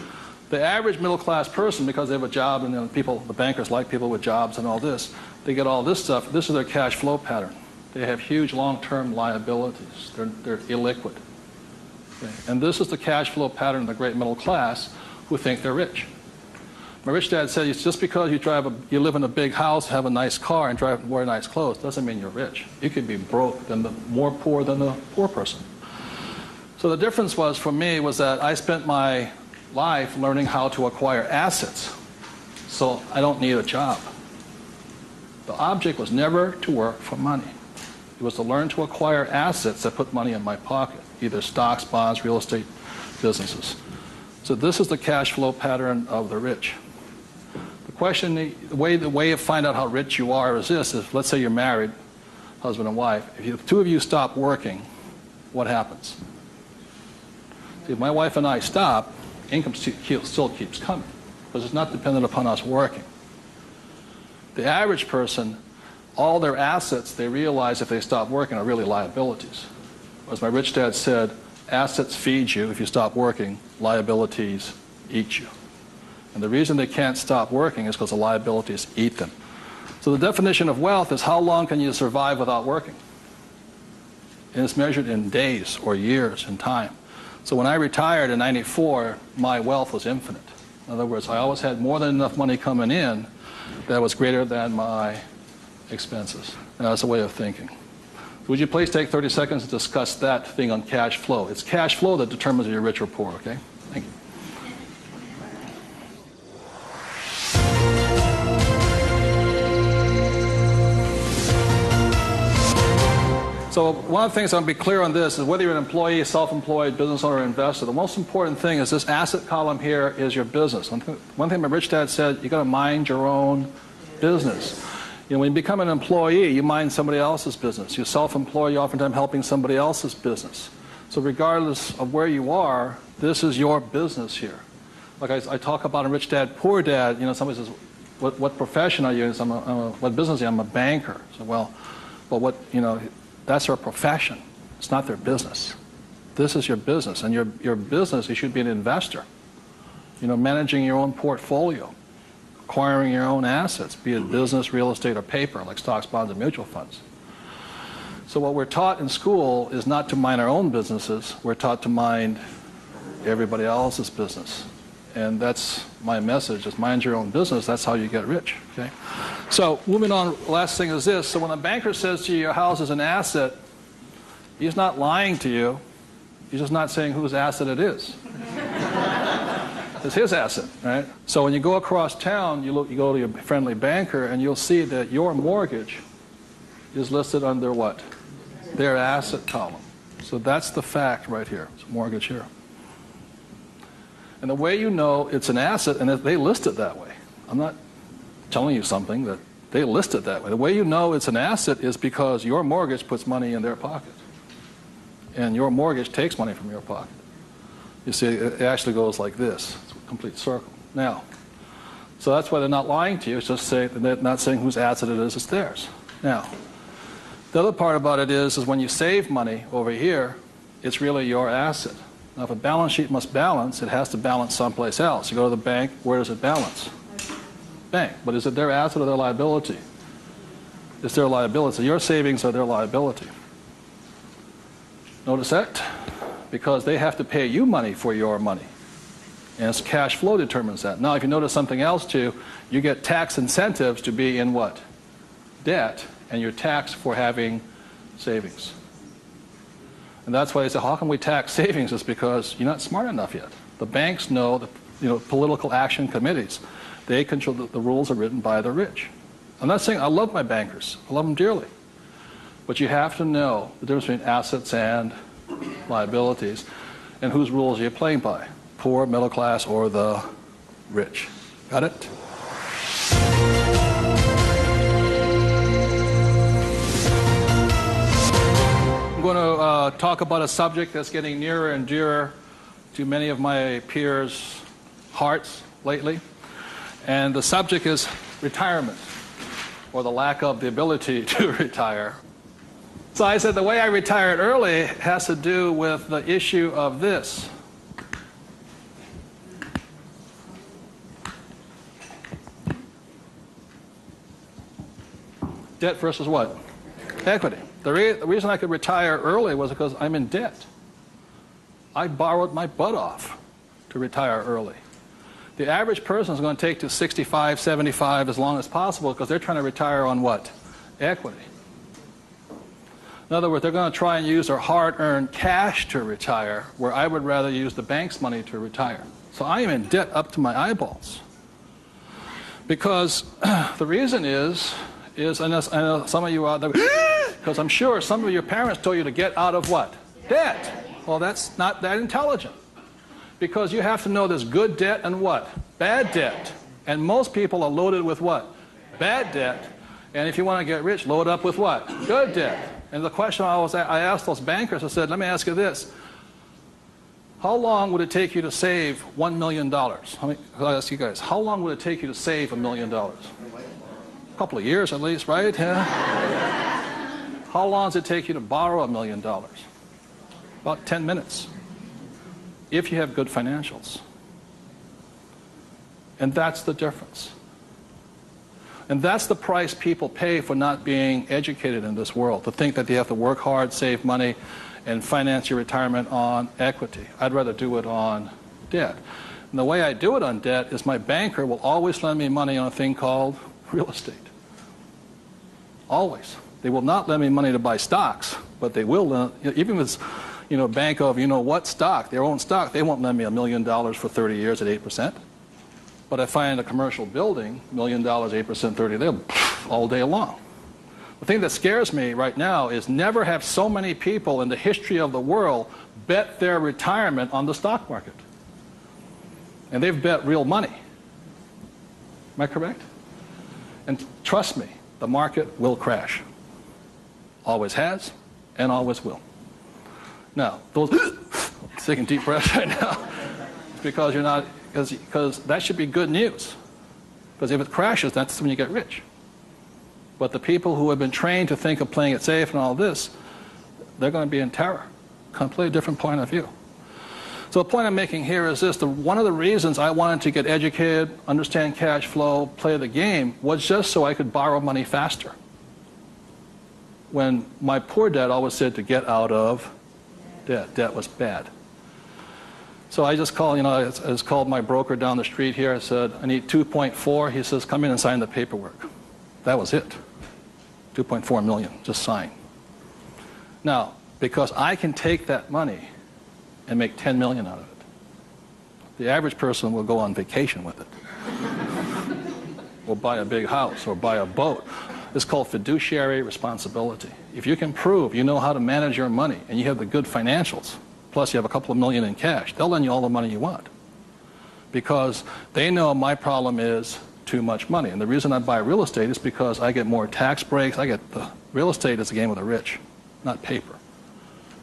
The average middle class person, because they have a job and the bankers like people with jobs and all this, they get all this stuff. This is their cash flow pattern. They have huge long-term liabilities. They're illiquid. Okay? And this is the cash flow pattern of the great middle class who think they're rich. My rich dad said, just because you live in a big house, have a nice car, and wear nice clothes, doesn't mean you're rich. You could be broke, more poor than the poor person. So the difference was, for me, was that I spent my life learning how to acquire assets. So I don't need a job. The object was never to work for money. It was to learn to acquire assets that put money in my pocket, either stocks, bonds, real estate, businesses. So this is the cash flow pattern of the rich. The way to find out how rich you are is this: is let's say you're married, husband and wife. If the two of you stop working, what happens? See, if my wife and I stop, income still keeps coming, because it's not dependent upon us working. The average person, all their assets, they realize if they stop working, are really liabilities. As my rich dad said, assets feed you if you stop working, liabilities eat you. And the reason they can't stop working is because the liabilities eat them. So the definition of wealth is how long can you survive without working? And it's measured in days or years in time. So when I retired in '94, my wealth was infinite. In other words, I always had more than enough money coming in that was greater than my expenses. And that's a way of thinking. Would you please take 30 seconds to discuss that thing on cash flow? It's cash flow that determines if you're rich or poor, okay? Thank you. So one of the things I want to be clear on this is whether you're an employee, self-employed, business owner, or investor, the most important thing is this asset column here is your business. One thing my rich dad said, you got to mind your own business. You know, when you become an employee, you mind somebody else's business. You're self-employed, you're oftentimes helping somebody else's business. So regardless of where you are, this is your business here. Like I talk about a rich dad, poor dad, you know, somebody says, what profession are you in? What business are you? I'm a banker. So, well, what, you know, that's their profession. It's not their business. This is your business. And your business, you should be an investor. You know, managing your own portfolio, acquiring your own assets, be it business, real estate, or paper, like stocks, bonds, and mutual funds. So what we're taught in school is not to mind our own businesses. We're taught to mind everybody else's business. And that's my message, is mind your own business. That's how you get rich, okay? So moving on, last thing is this. So when a banker says to you, your house is an asset, he's not lying to you. He's just not saying whose asset it is. It's his asset, right? So when you go across town, you go to your friendly banker, and you'll see that your mortgage is listed under what? Their asset column. So that's the fact right here. It's a mortgage here. And the way you know it's an asset, and they list it that way. I'm not telling you something, that they list it that way. The way you know it's an asset is because your mortgage puts money in their pocket. And your mortgage takes money from your pocket. You see, it actually goes like this. It's a complete circle. Now, so that's why they're not lying to you. It's just they're not saying whose asset it is, it's theirs. Now, the other part about it is when you save money over here, it's really your asset. Now, if a balance sheet must balance, it has to balance someplace else. You go to the bank, where does it balance? Bank. But is it their asset or their liability? It's their liability. So your savings are their liability. Notice that? Because they have to pay you money for your money. And it's cash flow determines that. Now, if you notice something else too, you get tax incentives to be in what? Debt, and you're taxed for having savings. And that's why they say, how can we tax savings? It's because you're not smart enough yet. The banks know, political action committees, they control, the rules are written by the rich. I'm not saying I love my bankers. I love them dearly. But you have to know the difference between assets and liabilities, and whose rules are you playing by? Poor, middle class, or the rich? Got it? I'm going to talk about a subject that's getting nearer and dearer to many of my peers' hearts lately. And the subject is retirement, or the lack of the ability to retire. So I said the way I retired early has to do with the issue of this. Debt versus what? Equity. The reason I could retire early was because I'm in debt. I borrowed my butt off to retire early. The average person is going to take to 65, 75 as long as possible because they're trying to retire on what? Equity. In other words, they're going to try and use their hard-earned cash to retire, where I would rather use the bank's money to retire. So I am in debt up to my eyeballs. Because the reason is I know some of you out there, because I'm sure some of your parents told you to get out of what? Debt. Well, that's not that intelligent. Because you have to know there's good debt and what? Bad debt. And most people are loaded with what? Bad debt. And if you want to get rich, load up with what? Good debt. And the question I asked those bankers, I said, let me ask you this. How long would it take you to save $1 million? I'll ask you guys, how long would it take you to save $1 million? A couple of years at least, right? Yeah. How long does it take you to borrow $1 million? About 10 minutes. If you have good financials. And that's the difference. And that's the price people pay for not being educated in this world, to think that they have to work hard, save money, and finance your retirement on equity. I'd rather do it on debt. And the way I do it on debt is my banker will always lend me money on a thing called real estate. Always. They will not lend me money to buy stocks, but they will lend, even if it's bank of what stock, their own stock, they won't lend me $1 million for 30 years at 8%. But if I find a commercial building, $1 million, 8%, 30, they'll all day long. The thing that scares me right now is never have so many people in the history of the world bet their retirement on the stock market. And they've bet real money. Am I correct? And trust me, the market will crash. Always has and always will. Now, those taking deep breaths right now, because you're not, because that should be good news. Because if it crashes, that's when you get rich. But the people who have been trained to think of playing it safe and all this, they're going to be in terror. Completely different point of view. So the point I'm making here is this. One of the reasons I wanted to get educated, understand cash flow, play the game, was just so I could borrow money faster. When my poor dad always said to get out of debt. Debt was bad. So I just called, I just called my broker down the street here. I said, I need 2.4. He says, come in and sign the paperwork. That was it. 2.4 million, just sign. Now, because I can take that money and make 10 million out of it, the average person will go on vacation with it. Or buy a big house or buy a boat. It's called fiduciary responsibility. If you can prove you know how to manage your money and you have the good financials, plus you have a couple of million in cash, they'll lend you all the money you want. Because they know my problem is too much money. And the reason I buy real estate is because I get more tax breaks. Real estate is a game of the rich, not paper.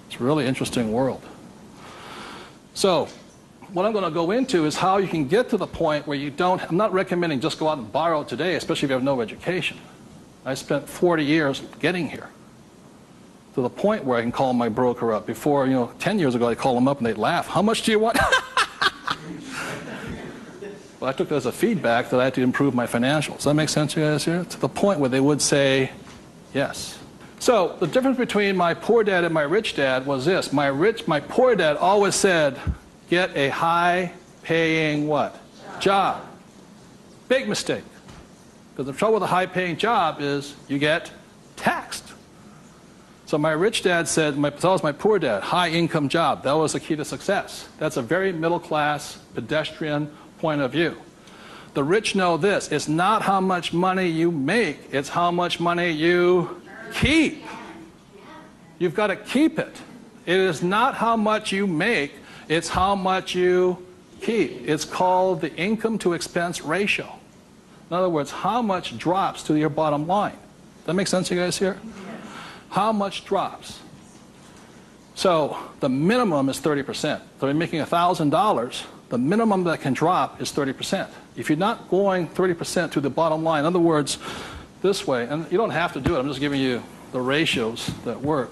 It's a really interesting world. So what I'm going to go into is how you can get to the point where you don't, I'm not recommending just go out and borrow today, especially if you have no education. I spent 40 years getting here to the point where I can call my broker up. Before, 10 years ago, I'd call them up and they'd laugh. How much do you want? Well, I took that as a feedback that I had to improve my financials. Does that make sense to you guys here? To the point where they would say yes. So the difference between my poor dad and my rich dad was this. My poor dad always said, get a high-paying what? Job. Big mistake. Because the trouble with a high-paying job is you get taxed. So my rich dad said, so was my poor dad, high-income job. That was the key to success. That's a very middle-class, pedestrian point of view. The rich know this. It's not how much money you make. It's how much money you keep. You've got to keep it. It is not how much you make. It's how much you keep. It's called the income to expense ratio. In other words, how much drops to your bottom line. Does that make sense to you guys here? How much drops? So the minimum is 30%. So if you're making $1,000, the minimum that can drop is 30%. If you're not going 30% to the bottom line, in other words, this way, and you don't have to do it, I'm just giving you the ratios that work.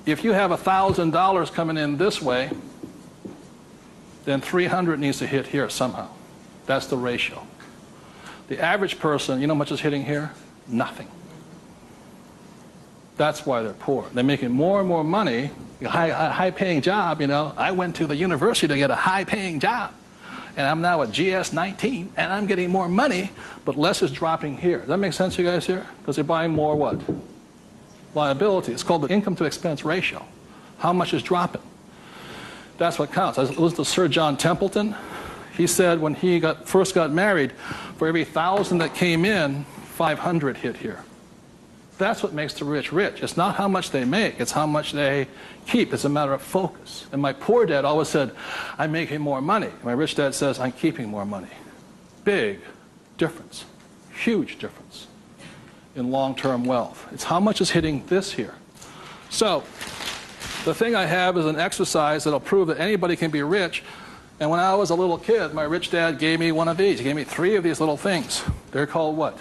If you have $1,000 coming in this way, then 300 needs to hit here somehow. That's the ratio. The average person, you know how much is hitting here? Nothing. That's why they're poor. They're making more and more money, a high-paying job, you know. I went to the university to get a high-paying job, and I'm now at GS-19, and I'm getting more money, but less is dropping here. Does that make sense to you guys here? Because they're buying more what? Liability. It's called the income-to-expense ratio. How much is dropping? That's what counts. I listened to Sir John Templeton. He said when he first got married, for every 1,000 that came in, 500 hit here. That's what makes the rich rich. It's not how much they make, it's how much they keep. It's a matter of focus. And my poor dad always said, I'm making more money. My rich dad says, I'm keeping more money. Big difference, huge difference in long-term wealth. It's how much is hitting this here. So the thing I have is an exercise that'll prove that anybody can be rich. And when I was a little kid, my rich dad gave me one of these. He gave me 3 of these little things. They're called what?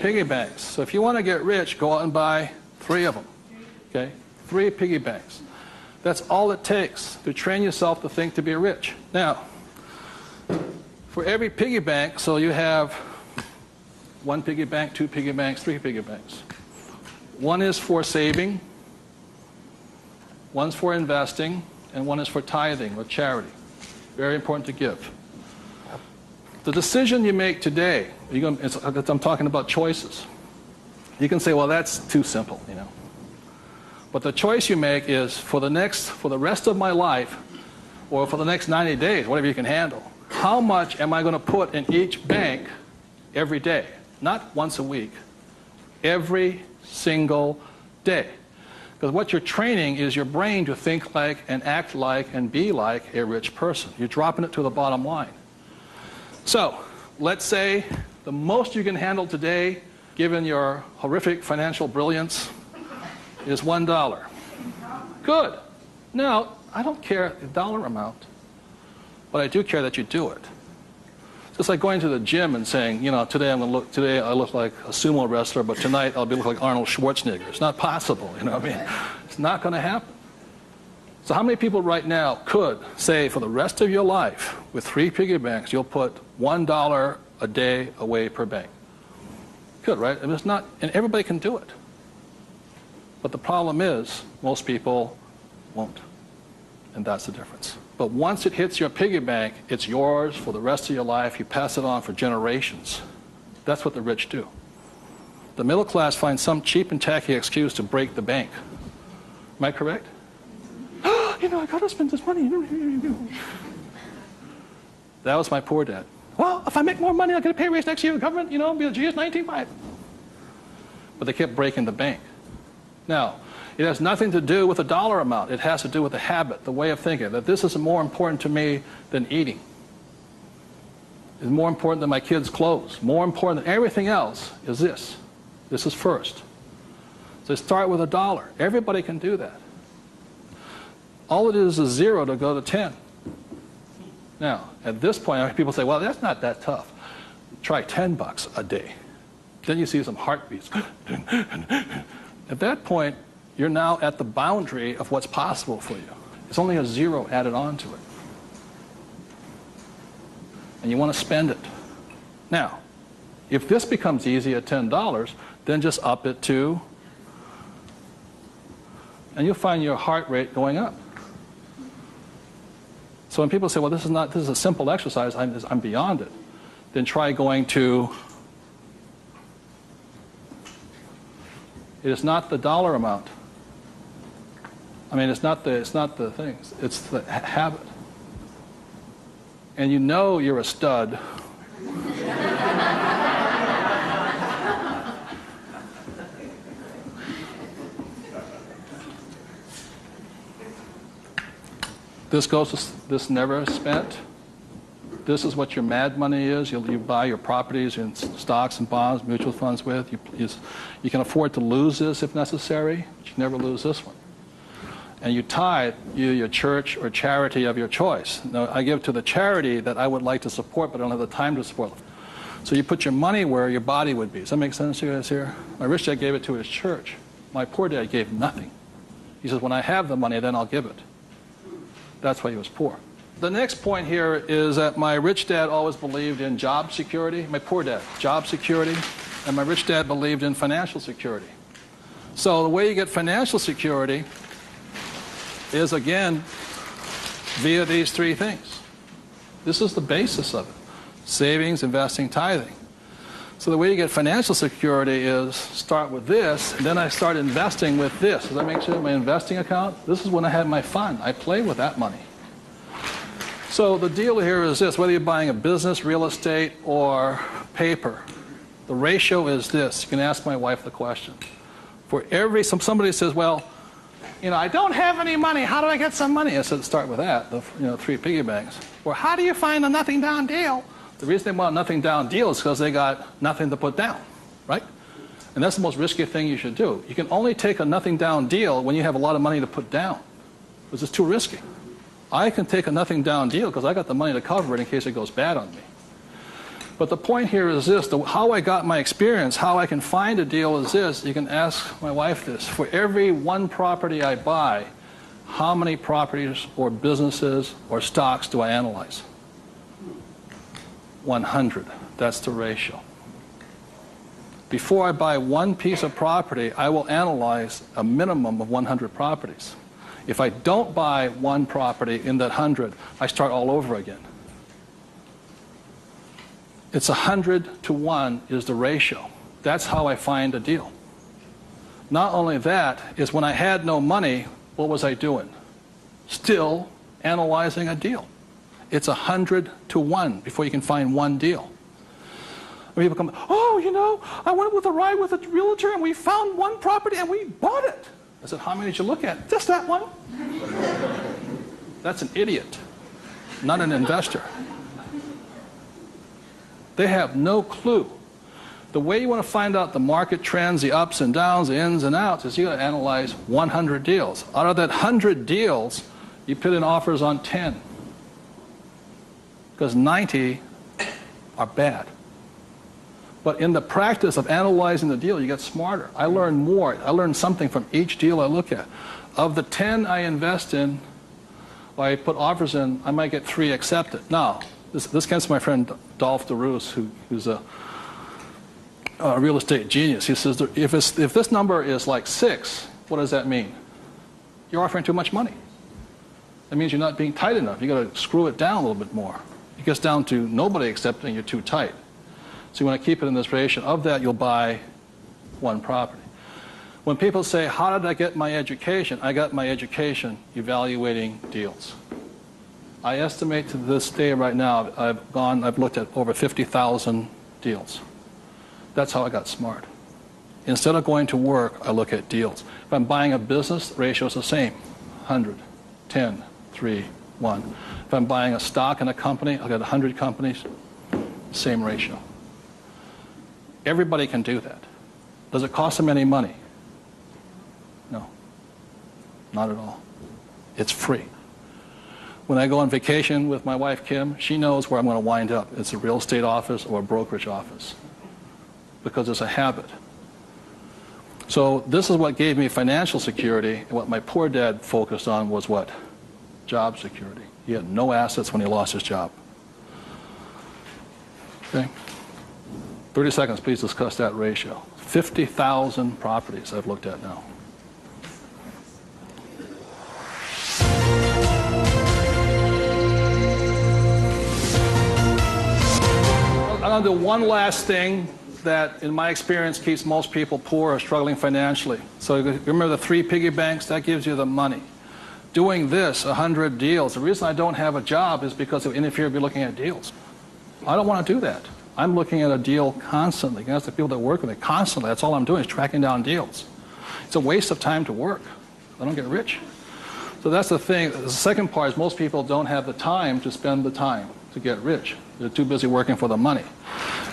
Piggy banks. So if you want to get rich, go out and buy 3 of them. Okay? 3 piggy banks. That's all it takes to train yourself to think to be rich. Now, for every piggy bank, so you have 1 piggy bank, 2 piggy banks, 3 piggy banks. 1 is for saving, 1's for investing, and 1 is for tithing or charity. Very important to give. The decision you make today, I'm talking about choices. You can say, well, that's too simple, you know. But the choice you make is for the rest of my life, or for the next 90 days, whatever you can handle, how much am I going to put in each bank every day? Not once a week, every single day. Because what you're training is your brain to think like and act like and be like a rich person. You're dropping it to the bottom line. So, let's say the most you can handle today, given your horrific financial brilliance, is $1. Good. Now, I don't care the dollar amount, but I do care that you do it. It's like going to the gym and saying, you know, today I look like a sumo wrestler, but tonight I'll look like Arnold Schwarzenegger. It's not possible, you know what I mean? It's not going to happen. So how many people right now could say for the rest of your life, with 3 piggy banks, you'll put $1 a day away per bank? Good, right? I mean, it's not, and everybody can do it. But the problem is, most people won't. And that's the difference. But once it hits your piggy bank, it's yours for the rest of your life. You pass it on for generations. That's what the rich do. The middle class finds some cheap and tacky excuse to break the bank. Am I correct? You know, I got to spend this money. That was my poor dad. Well, if I make more money, I'll get a pay raise next year. The government, you know, be a GS-19.5. But they kept breaking the bank. Now, it has nothing to do with the dollar amount. It has to do with the habit, the way of thinking, that this is more important to me than eating. It's more important than my kids' clothes. More important than everything else is this. This is first. So start with $1. Everybody can do that. All it is 0 to go to 10. Now, at this point, people say, well, that's not that tough. Try $10 a day. Then you see some heartbeats. At that point, you're now at the boundary of what's possible for you. It's only a 0 added on to it. And you want to spend it. Now, if this becomes easy at $10, then just up it to, and you'll find your heart rate going up. So when people say, well, this is a simple exercise, I'm beyond it, then try going to, it is not the dollar amount. I mean, it's not the things, it's the habit. And you know you're a stud. This goes to this never spent. This is what your mad money is. You buy your properties and stocks and bonds, mutual funds with. You can afford to lose this if necessary, but you never lose this one. And you tithe your church or charity of your choice. Now, I give to the charity that I would like to support, but I don't have the time to support. So you put your money where your body would be. Does that make sense to you guys here? My rich dad gave it to his church. My poor dad gave nothing. He says, when I have the money, then I'll give it. That's why he was poor. The next point here is that my rich dad always believed in job security. My poor dad, job security. And my rich dad believed in financial security. So the way you get financial security is, again, via these three things. This is the basis of it. Savings, investing, tithing. So the way you get financial security is start with this, and then I start investing with this. Does that make sense? My investing account, this is when I had my fun. I play with that money. So the deal here is this, whether you're buying a business, real estate, or paper, the ratio is this. You can ask my wife the question. For every, somebody says, well, I don't have any money. How do I get some money? I said, start with that, the 3 piggy banks. Or how do you find a nothing down deal? The reason they want a nothing down deal is because they got nothing to put down, right? And that's the most risky thing you should do. You can only take a nothing down deal when you have a lot of money to put down, because it's too risky. I can take a nothing down deal because I got the money to cover it in case it goes bad on me. But the point here is this, how I got my experience, how I can find a deal is this. You can ask my wife this. For every one property I buy, how many properties or businesses or stocks do I analyze? 100. That's the ratio. Before I buy one piece of property, I will analyze a minimum of 100 properties. If I don't buy one property in that 100, I start all over again. It's 100 to 1 is the ratio. That's how I find a deal. Not only that, is when I had no money, what was I doing? Still analyzing a deal. It's 100 to 1 before you can find one deal. When people come, I went with a ride with a realtor and we found one property and we bought it. I said, how many did you look at? Just that one. That's an idiot, not an investor. They have no clue. The way you want to find out the market trends, the ups and downs, the ins and outs, is you got to analyze 100 deals. Out of that 100 deals, you put in offers on 10. Because 90 are bad. But in the practice of analyzing the deal, you get smarter. I learn more. I learn something from each deal I look at. Of the 10 I invest in, or I put offers in, I might get 3 accepted. Now, this comes from my friend Dolph DeRoos, who's a real estate genius. He says, if this number is like 6, what does that mean? You're offering too much money. That means you're not being tight enough. You've got to screw it down a little bit more. It gets down to nobody accepting you're too tight. So you want to keep it in this ratio. Of that, you'll buy one property. When people say, how did I get my education? I got my education evaluating deals. I estimate to this day right now, I've looked at over 50,000 deals. That's how I got smart. Instead of going to work, I look at deals. If I'm buying a business, the ratio is the same. 100, 10, 3, 1. If I'm buying a stock in a company, I've got 100 companies, same ratio. Everybody can do that. Does it cost them any money? No, not at all. It's free. When I go on vacation with my wife, Kim, she knows where I'm going to wind up. It's a real estate office or a brokerage office because it's a habit. So this is what gave me financial security, and what my poor dad focused on was what? Job security. He had no assets when he lost his job. Okay? 30 seconds, please discuss that ratio. 50,000 properties I've looked at now. I'm going to do one last thing that, in my experience, keeps most people poor or struggling financially. So remember the 3 piggy banks? That gives you the money. Doing this, 100 deals. The reason I don't have a job is because it would interfere with me looking at deals. I don't want to do that. I'm looking at a deal constantly. That's the people that work with it constantly. That's all I'm doing is tracking down deals. It's a waste of time to work. I don't get rich. So that's the thing. The second part is most people don't have the time to spend the time to get rich. They're too busy working for the money.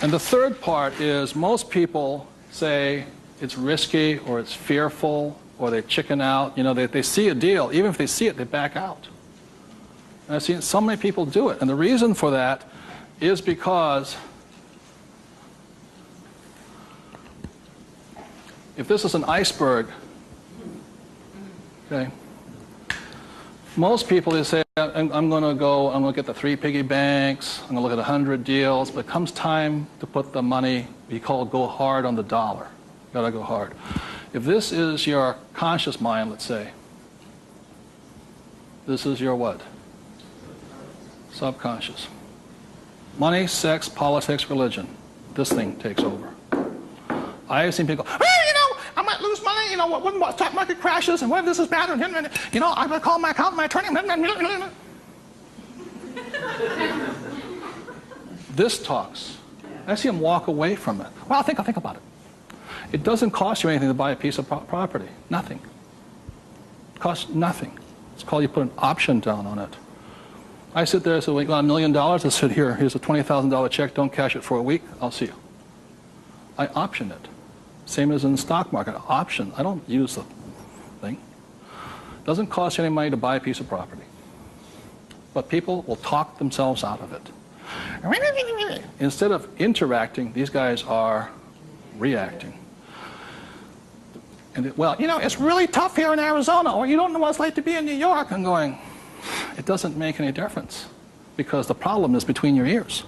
And the third part is most people say it's risky or it's fearful or they chicken out. You know, they see a deal. Even if they see it, they back out. And I've seen so many people do it. And the reason for that is because if this is an iceberg, okay, most people, they say, I'm going to get the 3 piggy banks, I'm going to look at 100 deals, but it comes time to put the money, we call it go hard on the dollar. Got to go hard. If this is your conscious mind, let's say, this is your what? Subconscious. Money, sex, politics, religion. This thing takes over. I have seen people go, I might lose money, when the stock market crashes, and what if this is bad, and I'm going to call my accountant, my attorney. This talks. I see him walk away from it. Well, I'll think about it. It doesn't cost you anything to buy a piece of property. Nothing. It costs nothing. It's called you put an option down on it. I sit there and say, well, you got $1 million? I said, here's a $20,000 check. Don't cash it for a week. I'll see you. I option it. Same as in the stock market. Option. I don't use the thing. It doesn't cost you any money to buy a piece of property. But people will talk themselves out of it. Instead of interacting, these guys are reacting. And it's really tough here in Arizona, or you don't know what it's like to be in New York. I'm going, it doesn't make any difference, because the problem is between your ears.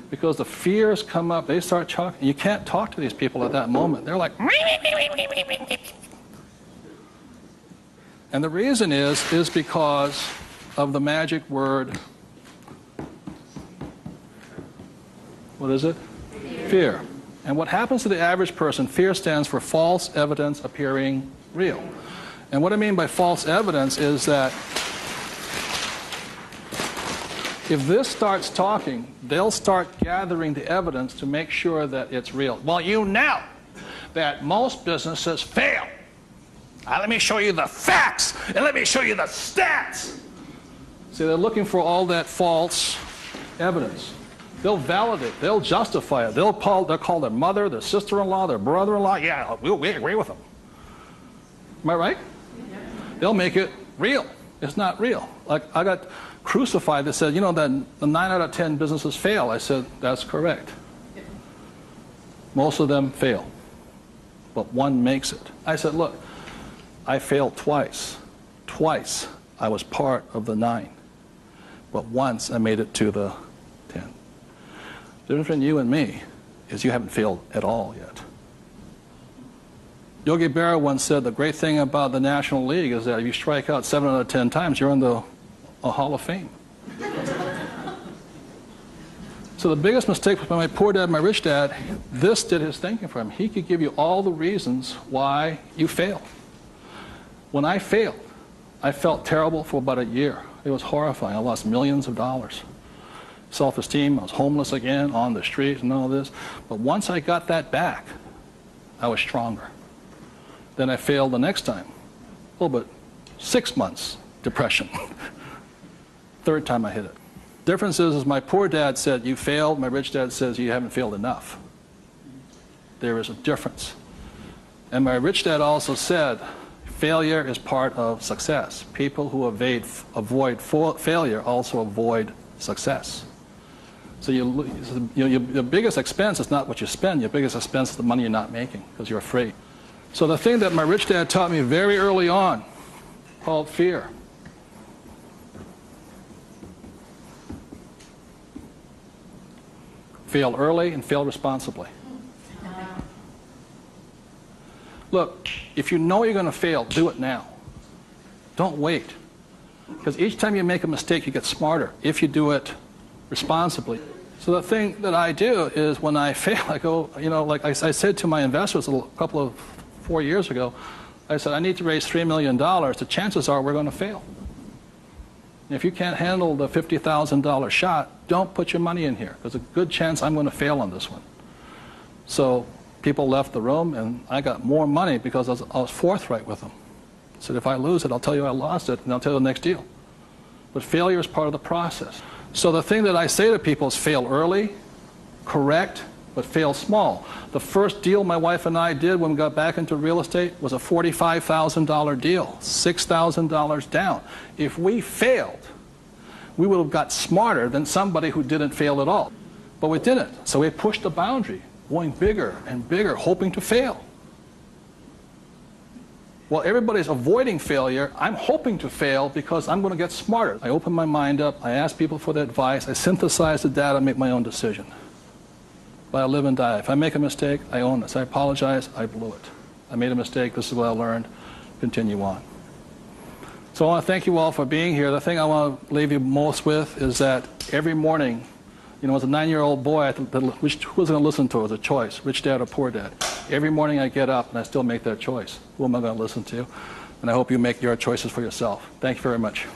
Because the fears come up, they start talking. You can't talk to these people at that moment. They're like, and the reason is because of the magic word. What is it? Fear. And what happens to the average person, fear stands for false evidence appearing real. And what I mean by false evidence is that if this starts talking, they'll start gathering the evidence to make sure that it's real. Well, you know that most businesses fail. Let me show you the facts, and let me show you the stats. See, they're looking for all that false evidence. They'll validate, they'll justify it. They'll call their mother, their sister-in-law, their brother-in-law. Yeah, we agree with them. Am I right? Yeah. They'll make it real. It's not real. Like, I got crucified that said, that the 9 out of 10 businesses fail. I said, that's correct. Most of them fail, but one makes it. I said, look, I failed twice. Twice I was part of the 9, but once I made it to the 10. The difference between you and me is you haven't failed at all yet. Yogi Berra once said the great thing about the National League is that if you strike out 7 out of 10 times, you're in the Hall of Fame. So the biggest mistake was by my poor dad, my rich dad. This did his thinking for him. He could give you all the reasons why you failed. When I failed, I felt terrible for about a year. It was horrifying. I lost millions of dollars. Self-esteem, I was homeless again, on the street and all this. But once I got that back, I was stronger. Then I failed the next time. A little bit, 6 months, depression. Third time I hit it. Difference is my poor dad said, you failed. My rich dad says, you haven't failed enough. There is a difference. And my rich dad also said, failure is part of success. People who avoid failure also avoid success. So your biggest expense is not what you spend. Your biggest expense is the money you're not making because you're afraid. So the thing that my rich dad taught me very early on, called fear. Fail early and fail responsibly. Look, if you know you're going to fail, do it now. Don't wait. Because each time you make a mistake, you get smarter if you do it responsibly. So the thing that I do is when I fail, I go, like I said to my investors a couple of 4 years ago, I said, I need to raise $3 million. The chances are we're going to fail. And if you can't handle the $50,000 shot, don't put your money in here. There's a good chance I'm going to fail on this one. So people left the room, and I got more money because I was forthright with them. I said, if I lose it, I'll tell you I lost it, and I'll tell you the next deal. But failure is part of the process. So the thing that I say to people is fail early, correct, but fail small. The first deal my wife and I did when we got back into real estate was a $45,000 deal, $6,000 down. If we failed, we would have got smarter than somebody who didn't fail at all. But we didn't. So we pushed the boundary, going bigger and bigger, hoping to fail. While everybody's avoiding failure, I'm hoping to fail because I'm going to get smarter. I open my mind up, I ask people for their advice, I synthesize the data, make my own decision. But I live and die. If I make a mistake, I own this. I apologize, I blew it. I made a mistake. This is what I learned. Continue on. So I want to thank you all for being here. The thing I want to leave you most with is that every morning, you know, as a 9-year-old boy, I thought, who was going to listen to? It was a choice, rich dad or poor dad. Every morning I get up and I still make that choice. Who am I going to listen to? And I hope you make your choices for yourself. Thank you very much.